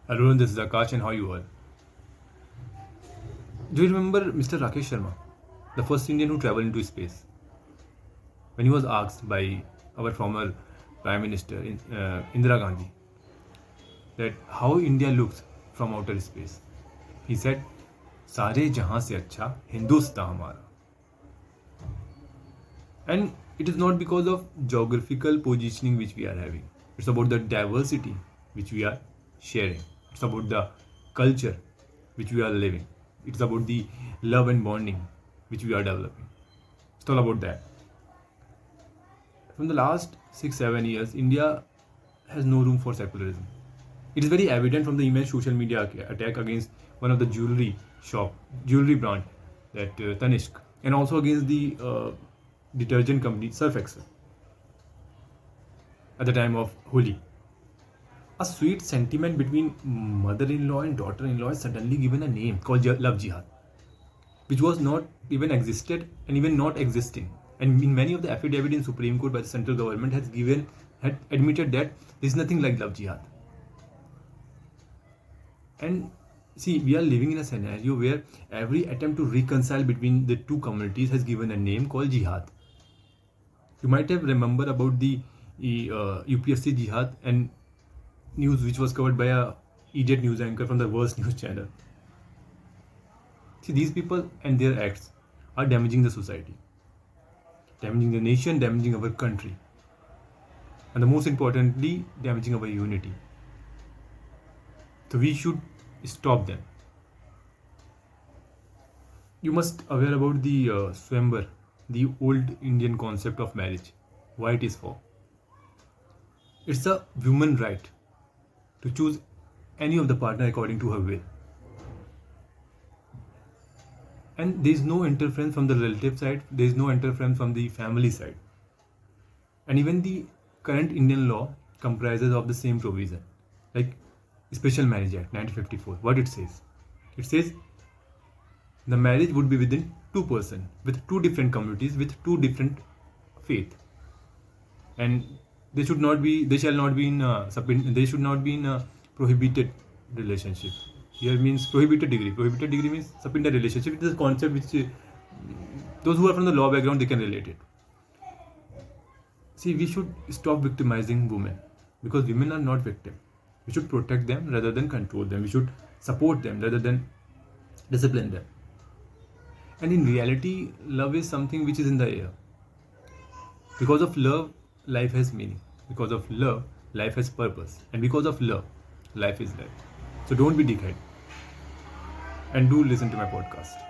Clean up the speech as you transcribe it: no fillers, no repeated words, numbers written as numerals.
Arun, this is Akash, and how you are? Do you remember Mr. Rakesh Sharma, the first Indian who traveled into space? When he was asked by our former Prime Minister Indira Gandhi that how India looks from outer space, he said, "सारे जहां से अच्छा हिंदुस्तान हमारा." And it is not because of geographical positioning which we are having. It's about the diversity which we are sharing. It's about the culture which we are living. It's about the love and bonding which we are developing. It's all about that. From the last 6-7 years, India has no room for secularism. It is very evident from the immense social media attack against one of the jewelry brand, that Tanishq, and also against the detergent company Surf Excel at the time of Holi. A sweet sentiment between mother-in-law and daughter-in-law is suddenly given a name called love jihad, which was not even existed and even not existing. And in many of the affidavit in Supreme Court by the central government had admitted that there is nothing like love jihad. And see, we are living in a scenario where every attempt to reconcile between the two communities has given a name called jihad. You might have remembered about the UPSC jihad and news which was covered by a idiot news anchor from the worst news channel. See, these people and their acts are damaging the society, damaging the nation, damaging our country, and the most importantly, damaging our unity. So we should stop them. You must aware about the Swayamvar, the old Indian concept of marriage, why it is for. It's a woman right to choose any of the partner according to her will. And there is no interference from the relative side, there is no interference from the family side. And even the current Indian law comprises of the same provision, like Special Marriage Act 1954. What it says? It says the marriage would be within two persons with two different communities with two different faith, and they should not be. They shall not be in. They should not be in a prohibited relationship. Here means prohibited degree. Prohibited degree means subinter relationship. It is a concept which those who are from the law background, they can relate it. See, we should stop victimizing women because women are not victims. We should protect them rather than control them. We should support them rather than discipline them. And in reality, love is something which is in the air. Because of love, life has meaning. Because of love, life has purpose. And because of love, life is life. So don't be dickhead. And do listen to my podcast.